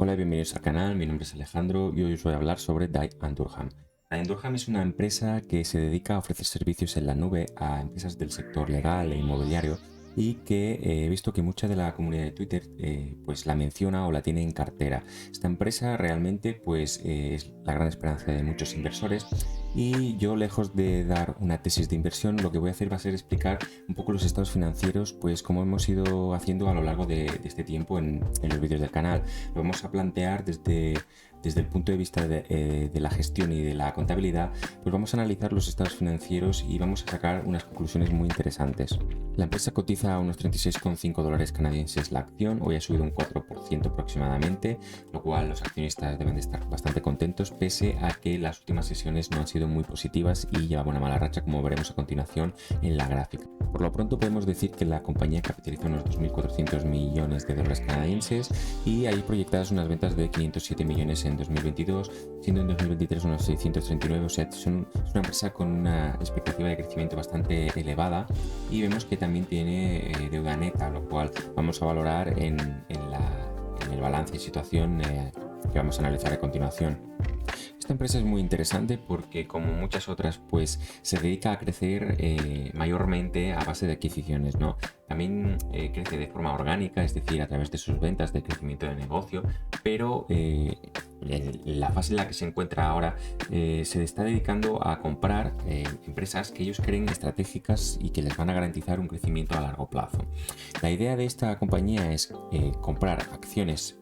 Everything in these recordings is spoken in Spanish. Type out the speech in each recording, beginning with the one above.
Hola y bienvenidos al canal, mi nombre es Alejandro y hoy os voy a hablar sobre Dye & Durham. Dye & Durham es una empresa que se dedica a ofrecer servicios en la nube a empresas del sector legal e inmobiliario y que he visto que mucha de la comunidad de Twitter pues la menciona o la tiene en cartera. Esta empresa realmente pues es la gran esperanza de muchos inversores y yo, lejos de dar una tesis de inversión, lo que voy a hacer va a ser explicar un poco los estados financieros, pues como hemos ido haciendo a lo largo de este tiempo en los vídeos del canal. Lo vamos a plantear desde el punto de vista de la gestión y de la contabilidad, pues vamos a analizar los estados financieros y vamos a sacar unas conclusiones muy interesantes. La empresa cotiza a unos 36,5 dólares canadienses la acción, hoy ha subido un 4% aproximadamente, lo cual los accionistas deben de estar bastante contentos, pese a que las últimas sesiones no han sido muy positivas y lleva una mala racha, como veremos a continuación en la gráfica. Por lo pronto podemos decir que la compañía capitaliza unos 2.400 millones de dólares canadienses y hay proyectadas unas ventas de 507 millones en 2022, siendo en 2023 unos 639, o sea, es una empresa con una expectativa de crecimiento bastante elevada y vemos que también tiene deuda neta, lo cual vamos a valorar en el balance y situación que vamos a analizar a continuación. Esta empresa es muy interesante porque, como muchas otras, pues se dedica a crecer mayormente a base de adquisiciones, ¿no? También crece de forma orgánica, es decir, a través de sus ventas, de crecimiento de negocio, pero la fase en la que se encuentra ahora se está dedicando a comprar empresas que ellos creen estratégicas y que les van a garantizar un crecimiento a largo plazo. La idea de esta compañía es comprar acciones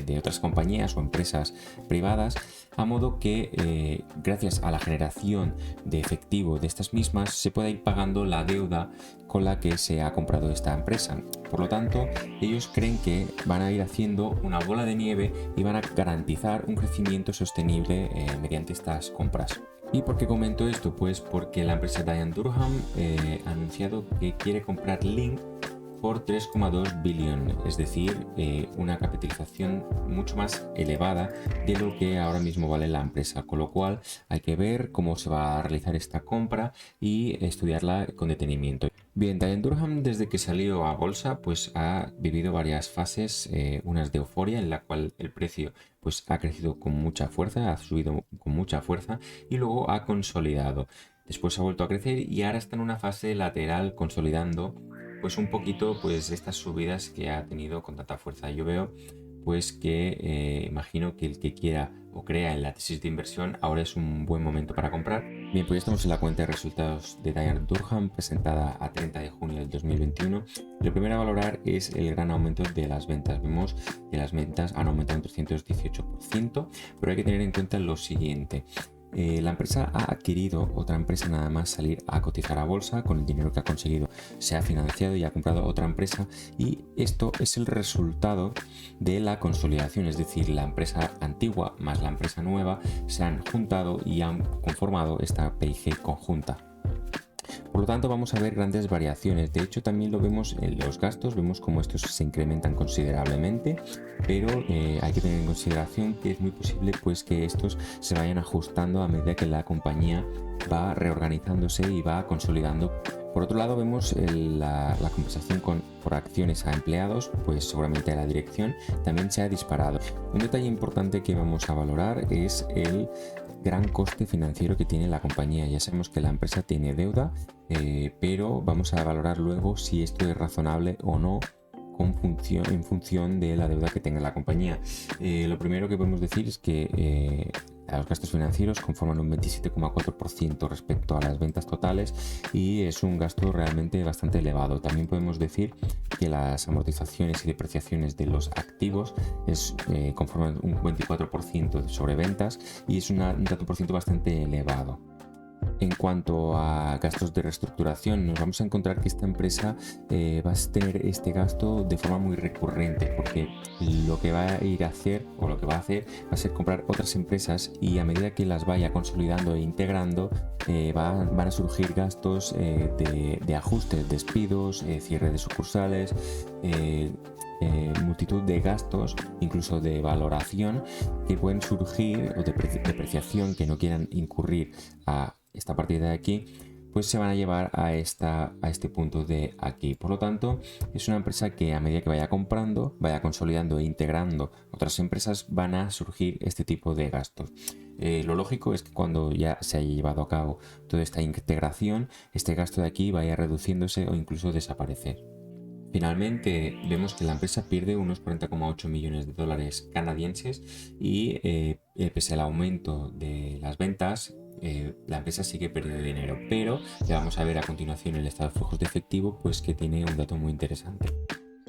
de otras compañías o empresas privadas, a modo que gracias a la generación de efectivo de estas mismas se pueda ir pagando la deuda con la que se ha comprado esta empresa. Por lo tanto, ellos creen que van a ir haciendo una bola de nieve y van a garantizar un crecimiento sostenible mediante estas compras. ¿Y por qué comento esto? Pues porque la empresa Dye & Durham ha anunciado que quiere comprar Link por 3,2 billones, es decir, una capitalización mucho más elevada de lo que ahora mismo vale la empresa, con lo cual hay que ver cómo se va a realizar esta compra y estudiarla con detenimiento. Bien, Dye & Durham, desde que salió a bolsa, pues ha vivido varias fases, unas de euforia en la cual el precio pues ha crecido con mucha fuerza, ha subido con mucha fuerza y luego ha consolidado. Después ha vuelto a crecer y ahora está en una fase lateral consolidando pues un poquito pues estas subidas que ha tenido con tanta fuerza. Yo veo pues que imagino que el que quiera o crea en la tesis de inversión ahora es un buen momento para comprar. Bien, pues ya estamos en la cuenta de resultados de Dye & Durham presentada a 30 de junio del 2021. Lo primero a valorar es el gran aumento de las ventas. Vemos que las ventas han aumentado un 318%, pero hay que tener en cuenta lo siguiente. La empresa ha adquirido otra empresa nada más salir a cotizar a bolsa. Con el dinero que ha conseguido se ha financiado y ha comprado otra empresa, y esto es el resultado de la consolidación, es decir, la empresa antigua más la empresa nueva se han juntado y han conformado esta PIG conjunta. Por lo tanto, vamos a ver grandes variaciones. De hecho, también lo vemos en los gastos, vemos cómo estos se incrementan considerablemente, pero hay que tener en consideración que es muy posible pues que estos se vayan ajustando a medida que la compañía va reorganizándose y va consolidando. Por otro lado, vemos la compensación por acciones a empleados, pues seguramente a la dirección también se ha disparado. Un detalle importante que vamos a valorar es el gran coste financiero que tiene la compañía. Ya sabemos que la empresa tiene deuda, pero vamos a valorar luego si esto es razonable o no en función de la deuda que tenga la compañía. Lo primero que podemos decir es que los gastos financieros conforman un 27,4% respecto a las ventas totales y es un gasto realmente bastante elevado. También podemos decir que las amortizaciones y depreciaciones de los activos conforman un 24% sobre ventas y es un dato por ciento bastante elevado. En cuanto a gastos de reestructuración, nos vamos a encontrar que esta empresa va a tener este gasto de forma muy recurrente, porque lo que va a ir a hacer o lo que va a hacer va a ser comprar otras empresas, y a medida que las vaya consolidando e integrando van a surgir gastos de ajustes, despidos, cierre de sucursales, multitud de gastos, incluso de valoración, que pueden surgir, o de depreciación que no quieran incurrir a esta partida de aquí, pues se van a llevar a este punto de aquí. Por lo tanto, es una empresa que a medida que vaya comprando, vaya consolidando e integrando otras empresas, van a surgir este tipo de gastos. Lo lógico es que cuando ya se haya llevado a cabo toda esta integración, este gasto de aquí vaya reduciéndose o incluso desaparecer. Finalmente vemos que la empresa pierde unos 40,8 millones de dólares canadienses y pese al aumento de las ventas, la empresa sigue perdiendo dinero, pero ya vamos a ver a continuación el estado de flujos de efectivo, pues que tiene un dato muy interesante.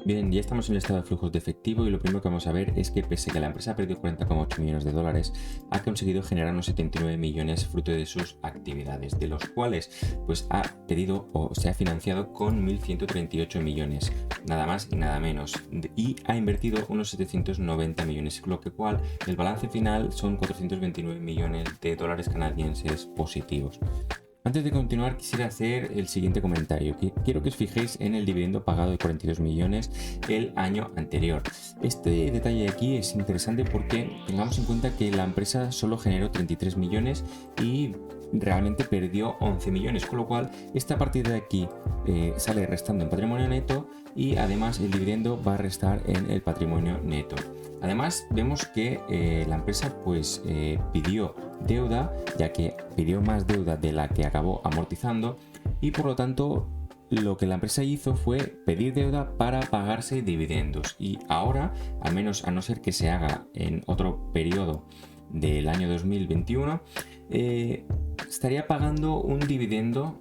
Bien, ya estamos en el estado de flujos de efectivo y lo primero que vamos a ver es que pese a que la empresa ha perdido 40,8 millones de dólares, ha conseguido generar unos 79 millones fruto de sus actividades, de los cuales pues ha pedido o se ha financiado con 1.138 millones, nada más y nada menos, y ha invertido unos 790 millones, lo que cual el balance final son 429 millones de dólares canadienses positivos. Antes de continuar, quisiera hacer el siguiente comentario, que quiero que os fijéis en el dividendo pagado de 42 millones el año anterior. Este detalle de aquí es interesante porque tengamos en cuenta que la empresa solo generó 33 millones y realmente perdió 11 millones, con lo cual esta partida de aquí sale restando en patrimonio neto y además el dividendo va a restar en el patrimonio neto. Además vemos que la empresa pues pidió deuda, ya que pidió más deuda de la que acabó amortizando, y por lo tanto lo que la empresa hizo fue pedir deuda para pagarse dividendos, y ahora, al menos a no ser que se haga en otro periodo del año 2021, estaría pagando un dividendo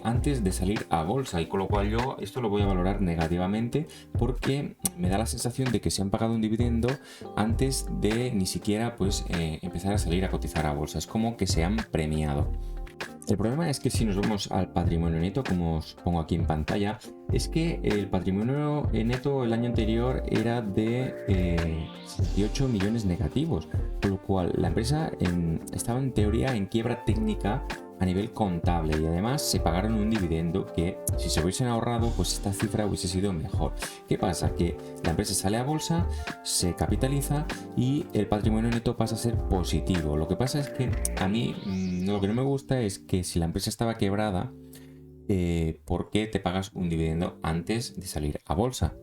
antes de salir a bolsa, y con lo cual yo esto lo voy a valorar negativamente porque me da la sensación de que se han pagado un dividendo antes de ni siquiera pues empezar a salir a cotizar a bolsa. Es como que se han premiado. El problema es que si nos vamos al patrimonio neto, como os pongo aquí en pantalla, es que el patrimonio neto el año anterior era de 68 millones negativos, con lo cual la empresa estaba en teoría en quiebra técnica a nivel contable, y además se pagaron un dividendo que si se hubiesen ahorrado pues esta cifra hubiese sido mejor. ¿Qué pasa? Que la empresa sale a bolsa, se capitaliza y el patrimonio neto pasa a ser positivo. Lo que pasa es que a mí lo que no me gusta es que si la empresa estaba quebrada, ¿por qué te pagas un dividendo antes de salir a bolsa?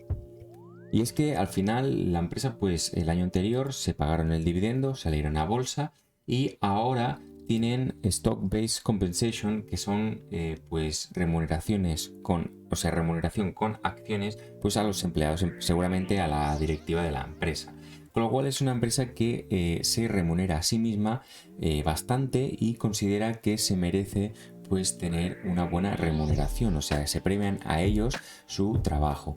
Y es que al final la empresa pues el año anterior se pagaron el dividendo, salieron a bolsa y ahora tienen stock-based compensation, que son pues remuneraciones remuneración con acciones pues a los empleados, seguramente a la directiva de la empresa. Con lo cual es una empresa que se remunera a sí misma bastante y considera que se merece pues tener una buena remuneración, o sea, se premian a ellos su trabajo.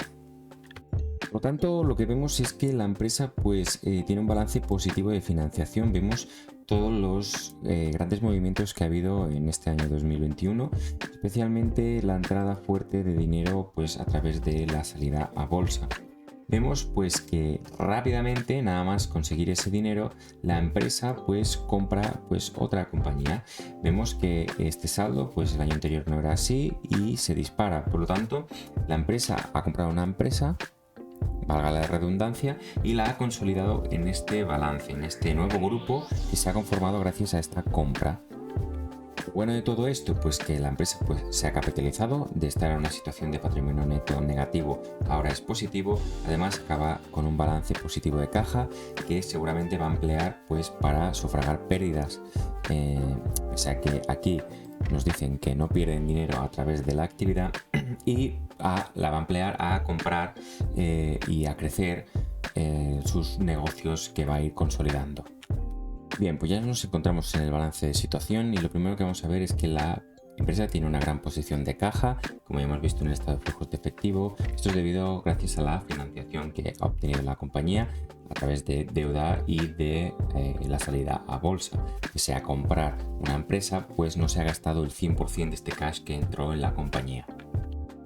Por lo tanto, lo que vemos es que la empresa pues tiene un balance positivo de financiación. Vemos todos los grandes movimientos que ha habido en este año 2021, especialmente la entrada fuerte de dinero pues a través de la salida a bolsa. Vemos pues que rápidamente, nada más conseguir ese dinero, la empresa pues compra pues otra compañía. Vemos que este saldo pues el año anterior no era así y se dispara. Por lo tanto, la empresa ha comprado una empresa, valga la redundancia, y la ha consolidado en este balance, en este nuevo grupo que se ha conformado gracias a esta compra. Lo bueno de todo esto, pues que la empresa pues, se ha capitalizado, de estar en una situación de patrimonio neto negativo, ahora es positivo, además acaba con un balance positivo de caja que seguramente va a emplear pues para sufragar pérdidas, o sea que aquí nos dicen que no pierden dinero a través de la actividad y la va a emplear a comprar y a crecer sus negocios que va a ir consolidando. Bien, pues ya nos encontramos en el balance de situación y lo primero que vamos a ver es que la empresa tiene una gran posición de caja, como ya hemos visto en el estado de flujos de efectivo. Esto es debido gracias a la financiación que ha obtenido la compañía a través de deuda y de la salida a bolsa. Que sea comprar una empresa, pues no se ha gastado el 100% de este cash que entró en la compañía.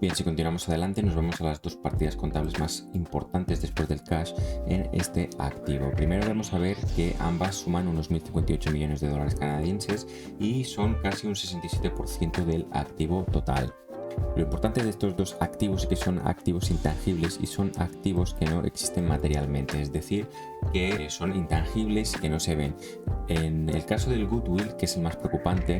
Bien, si continuamos adelante nos vamos a las dos partidas contables más importantes después del cash en este activo. Primero vamos a ver que ambas suman unos 1.058 millones de dólares canadienses y son casi un 67% del activo total. Lo importante de estos dos activos es que son activos intangibles y son activos que no existen materialmente, es decir, que son intangibles y que no se ven. En el caso del goodwill, que es el más preocupante,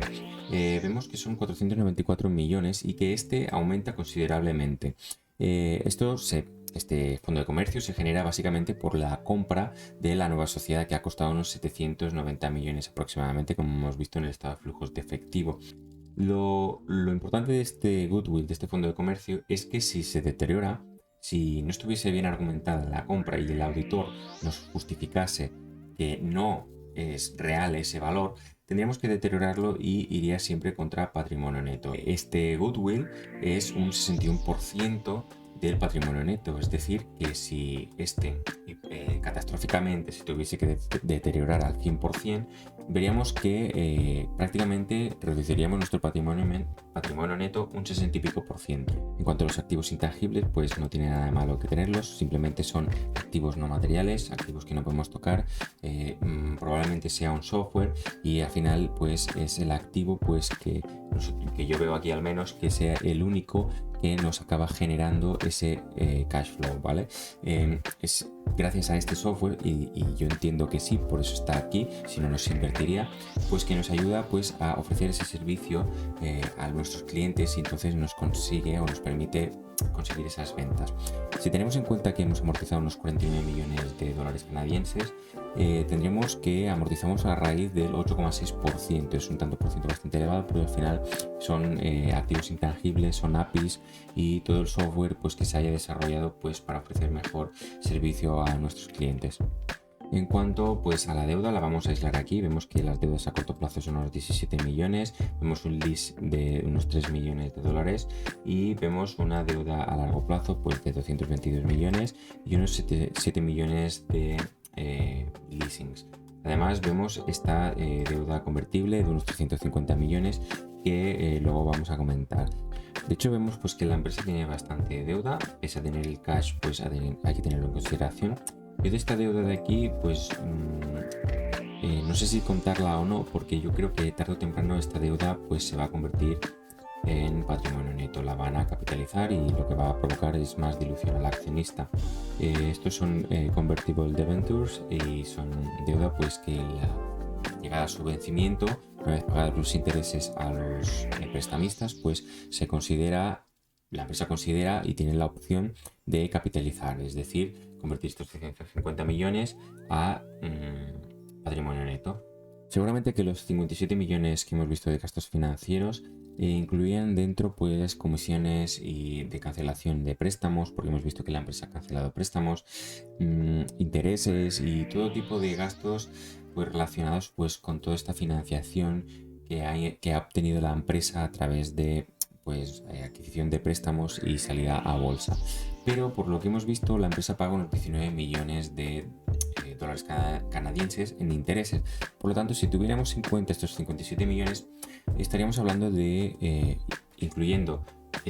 vemos que son 494 millones y que este aumenta considerablemente. Este fondo de comercio se genera básicamente por la compra de la nueva sociedad, que ha costado unos 790 millones aproximadamente, como hemos visto en el estado de flujos de efectivo. Lo importante de este goodwill, de este fondo de comercio, es que si se deteriora, si no estuviese bien argumentada la compra y el auditor nos justificase que no es real ese valor, tendríamos que deteriorarlo y iría siempre contra patrimonio neto. Este goodwill es un 61% del patrimonio neto, es decir, que si catastróficamente se tuviese que deteriorar al 100%, veríamos que prácticamente reduciríamos nuestro patrimonio neto un 60 y pico por ciento. En cuanto a los activos intangibles, pues no tiene nada de malo que tenerlos, simplemente son activos no materiales, activos que no podemos tocar, probablemente sea un software y al final pues es el activo pues que yo veo aquí al menos que sea el único que nos acaba generando ese cash flow, ¿vale? Es gracias a este software y yo entiendo que sí, por eso está aquí, si no nos invertiría, pues que nos ayuda pues a ofrecer ese servicio a nuestros clientes y entonces nos consigue o nos permite conseguir esas ventas. Si tenemos en cuenta que hemos amortizado unos 49 millones de dólares canadienses, tendríamos que amortizamos a raíz del 8,6%. Es un tanto por ciento bastante elevado, pero al final son activos intangibles, son APIs y todo el software pues, que se haya desarrollado pues, para ofrecer mejor servicio a nuestros clientes. En cuanto pues, a la deuda, la vamos a aislar aquí. Vemos que las deudas a corto plazo son unos 17 millones, vemos un lease de unos 3 millones de dólares y vemos una deuda a largo plazo pues, de 222 millones y unos 7 millones de leasings. Además vemos esta deuda convertible de unos 350 millones que luego vamos a comentar. De hecho vemos pues, que la empresa tiene bastante deuda, pese a tener el cash pues hay que tenerlo en consideración. Yo de esta deuda de aquí, pues no sé si contarla o no, porque yo creo que tarde o temprano esta deuda pues se va a convertir en patrimonio neto, la van a capitalizar y lo que va a provocar es más dilución al accionista. Estos son convertible debentures y son deuda pues que llegada a su vencimiento, una vez pagados los intereses a los prestamistas, pues la empresa considera y tiene la opción de capitalizar, es decir, convertir estos 350 millones a patrimonio neto. Seguramente que los 57 millones que hemos visto de gastos financieros incluían dentro pues comisiones y de cancelación de préstamos, porque hemos visto que la empresa ha cancelado préstamos, intereses y todo tipo de gastos pues relacionados pues con toda esta financiación que ha obtenido la empresa a través de pues adquisición de préstamos y salida a bolsa. Pero por lo que hemos visto, la empresa paga unos 19 millones de dólares canadienses en intereses. Por lo tanto, si tuviéramos en cuenta estos 57 millones, estaríamos hablando de, incluyendo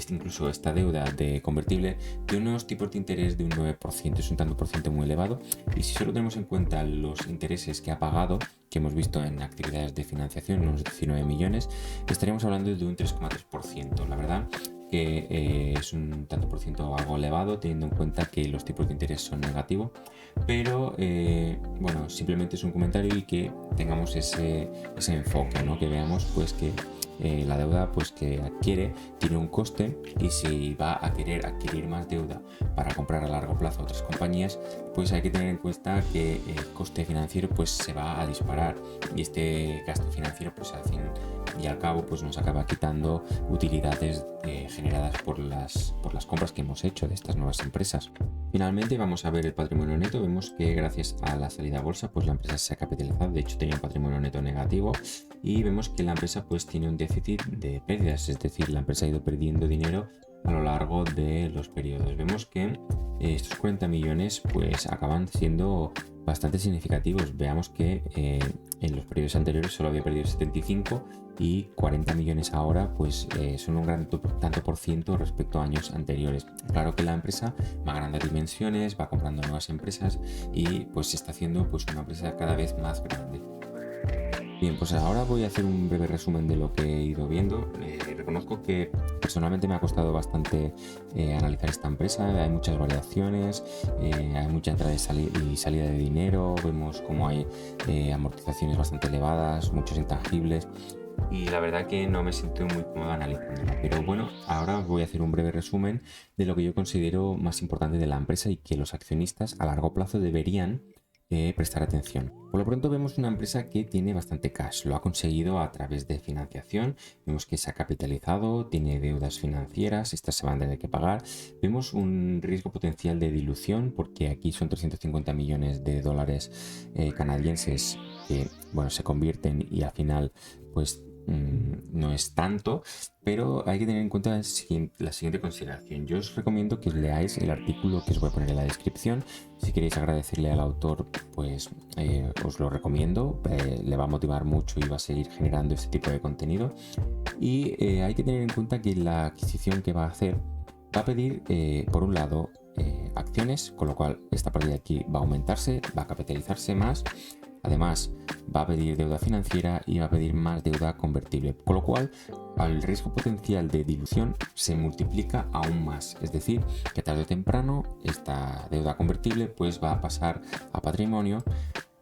incluso esta deuda de convertible, de unos tipos de interés de un 9%, es un tanto por ciento muy elevado. Y si solo tenemos en cuenta los intereses que ha pagado, que hemos visto en actividades de financiación, unos 19 millones, estaríamos hablando de un 3,3%. La verdad que es un tanto por ciento algo elevado, teniendo en cuenta que los tipos de interés son negativos, pero bueno, simplemente es un comentario y que tengamos ese enfoque, ¿no? Que veamos pues que la deuda pues que adquiere tiene un coste y si va a querer adquirir más deuda para comprar a largo plazo a otras compañías, pues hay que tener en cuenta que el coste financiero pues se va a disparar y este gasto financiero pues al fin y al cabo pues nos acaba quitando utilidades generadas por las compras que hemos hecho de estas nuevas empresas. Finalmente vamos a ver el patrimonio neto. Vemos que gracias a la salida a bolsa pues la empresa se ha capitalizado, de hecho tenía un patrimonio neto negativo y vemos que la empresa pues tiene un déficit de pérdidas, es decir, la empresa ha ido perdiendo dinero a lo largo de los periodos. Vemos que estos 40 millones pues acaban siendo bastante significativos. Veamos que en los periodos anteriores solo había perdido 75 y 40 millones ahora pues son un gran tanto por ciento respecto a años anteriores. Claro que la empresa va a grandes dimensiones, va comprando nuevas empresas y pues se está haciendo pues una empresa cada vez más grande. Bien, pues ahora voy a hacer un breve resumen de lo que he ido viendo. Reconozco que personalmente me ha costado bastante analizar esta empresa. Hay muchas variaciones, hay mucha entrada y salida de dinero, vemos como hay amortizaciones bastante elevadas, muchos intangibles. Y la verdad que no me siento muy cómodo analizándola. Pero bueno, ahora os voy a hacer un breve resumen de lo que yo considero más importante de la empresa y que los accionistas a largo plazo deberían prestar atención. Por lo pronto vemos una empresa que tiene bastante cash, lo ha conseguido a través de financiación, vemos que se ha capitalizado, tiene deudas financieras, estas se van a tener que pagar, vemos un riesgo potencial de dilución porque aquí son 350 millones de dólares canadienses que bueno, se convierten y al final pues no es tanto, pero hay que tener en cuenta la siguiente consideración. Yo os recomiendo que leáis el artículo que os voy a poner en la descripción. Si queréis agradecerle al autor, pues os lo recomiendo. Le va a motivar mucho y va a seguir generando este tipo de contenido. Y hay que tener en cuenta que la adquisición que va a hacer va a pedir, por un lado, acciones, con lo cual esta partida de aquí va a aumentarse, va a capitalizarse más. Además, va a pedir deuda financiera y va a pedir más deuda convertible, con lo cual el riesgo potencial de dilución se multiplica aún más. Es decir, que tarde o temprano esta deuda convertible pues va a pasar a patrimonio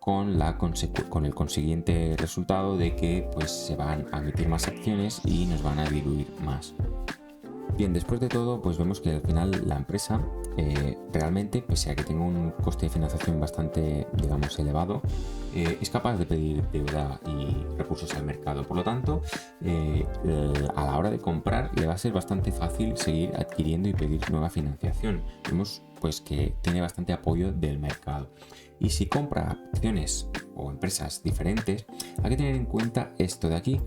con el consiguiente resultado de que pues se van a emitir más acciones y nos van a diluir más. Bien, después de todo, pues vemos que al final la empresa realmente, pese a que tenga un coste de financiación bastante, digamos, elevado, es capaz de pedir deuda y recursos al mercado. Por lo tanto, a la hora de comprar le va a ser bastante fácil seguir adquiriendo y pedir nueva financiación. Vemos pues que tiene bastante apoyo del mercado. Y si compra acciones o empresas diferentes, hay que tener en cuenta esto de aquí.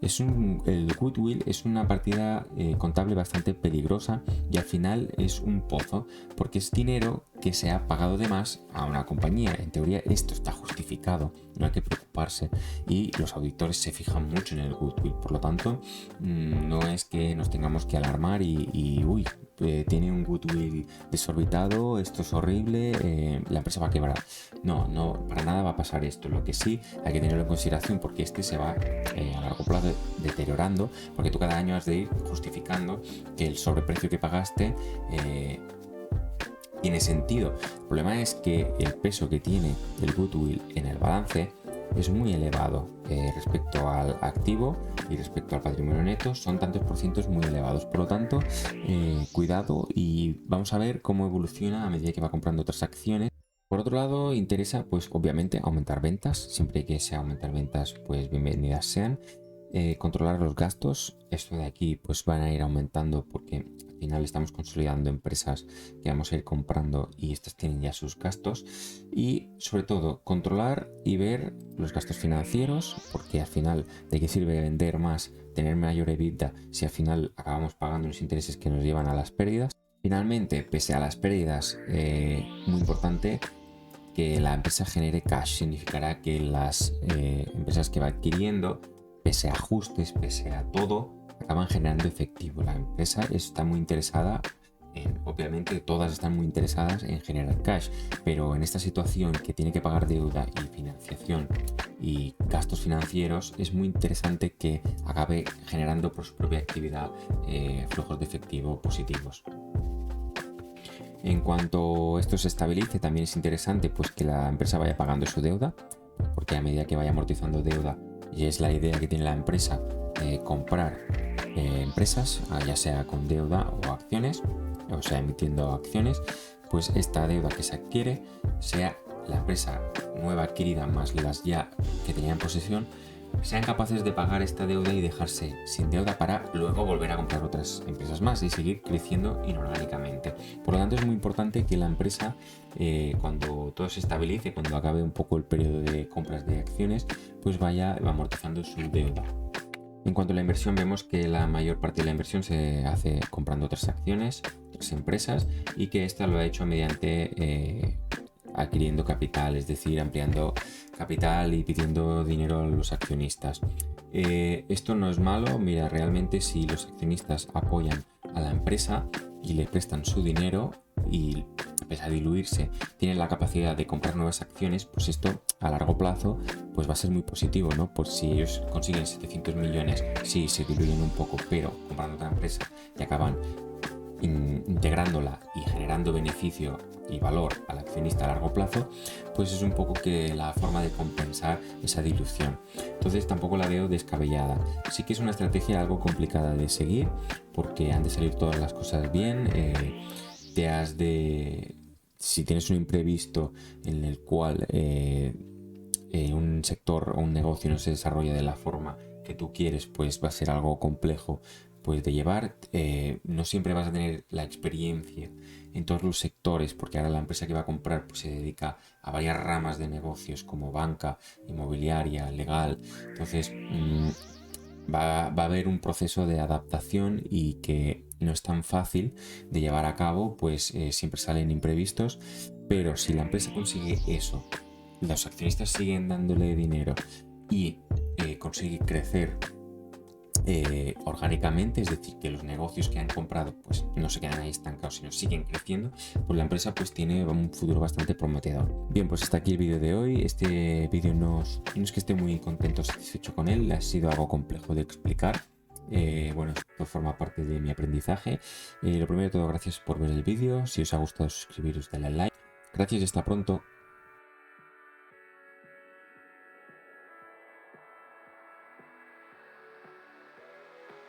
El goodwill es una partida contable bastante peligrosa y al final es un pozo porque es dinero que se ha pagado de más a una compañía. En teoría esto está justificado, no hay que preocuparse y los auditores se fijan mucho en el goodwill. Por lo tanto, no es que nos tengamos que alarmar y uy, tiene un goodwill desorbitado, esto es horrible, la empresa va a quebrar. No, para nada va a pasar esto. Lo que sí hay que tenerlo en consideración porque este se va a largo plazo deteriorando, porque tú cada año has de ir justificando que el sobreprecio que pagaste tiene sentido. El problema es que el peso que tiene el goodwill en el balance es muy elevado respecto al activo y respecto al patrimonio neto, son tantos por cientos muy elevados. Por lo tanto, cuidado y vamos a ver cómo evoluciona a medida que va comprando otras acciones. Por otro lado, interesa pues obviamente aumentar ventas, siempre que sea aumentar ventas pues bienvenidas sean. Controlar los gastos, esto de aquí pues van a ir aumentando porque al final estamos consolidando empresas que vamos a ir comprando y estas tienen ya sus gastos, y sobre todo controlar y ver los gastos financieros porque al final de qué sirve vender más, tener mayor EBITDA si al final acabamos pagando los intereses que nos llevan a las pérdidas. Finalmente, pese a las pérdidas, muy importante que la empresa genere cash, significará que las empresas que va adquiriendo, pese a ajustes, pese a todo, acaban generando efectivo. La empresa está muy interesada obviamente todas están muy interesadas en generar cash, pero en esta situación que tiene que pagar deuda y financiación y gastos financieros, es muy interesante que acabe generando por su propia actividad flujos de efectivo positivos. En cuanto esto se estabilice, también es interesante pues que la empresa vaya pagando su deuda, porque a medida que vaya amortizando deuda, y es la idea que tiene la empresa, comprar empresas, ya sea con deuda o acciones, o sea, emitiendo acciones, pues esta deuda que se adquiere sea la empresa nueva adquirida más las ya que tenía en posesión, sean capaces de pagar esta deuda y dejarse sin deuda para luego volver a comprar otras empresas más y seguir creciendo inorgánicamente. Por lo tanto, es muy importante que la empresa, cuando todo se estabilice, cuando acabe un poco el periodo de compras de acciones, pues va amortizando su deuda. En cuanto a la inversión, vemos que la mayor parte de la inversión se hace comprando otras acciones, otras empresas, y que esta lo ha hecho mediante adquiriendo capital, es decir, ampliando capital y pidiendo dinero a los accionistas. Esto no es malo, mira, realmente si los accionistas apoyan a la empresa y le prestan su dinero y empieza a diluirse, tiene la capacidad de comprar nuevas acciones, pues esto a largo plazo pues va a ser muy positivo, ¿no? Pues si ellos consiguen 700 millones, sí, se diluyen un poco, pero comprando otra empresa y acaban integrándola y generando beneficio y valor al accionista a largo plazo, pues es un poco que la forma de compensar esa dilución. Entonces tampoco la veo descabellada. Sí que es una estrategia algo complicada de seguir porque han de salir todas las cosas bien. Si tienes un imprevisto en el cual un sector o un negocio no se desarrolla de la forma que tú quieres, pues va a ser algo complejo pues de llevar. No siempre vas a tener la experiencia en todos los sectores, porque ahora la empresa que va a comprar pues se dedica a varias ramas de negocios como banca, inmobiliaria, legal. Entonces va a haber un proceso de adaptación y que no es tan fácil de llevar a cabo, pues siempre salen imprevistos, pero si la empresa consigue eso, los accionistas siguen dándole dinero y consigue crecer orgánicamente, es decir, que los negocios que han comprado pues no se quedan ahí estancados, sino siguen creciendo, pues la empresa pues tiene un futuro bastante prometedor. Bien, pues hasta aquí el vídeo de hoy. Este vídeo no es que esté muy contento o satisfecho con él, ha sido algo complejo de explicar. Bueno, esto forma parte de mi aprendizaje. Lo primero de todo, gracias por ver el vídeo. Si os ha gustado, suscribiros, dale al like. Gracias y hasta pronto.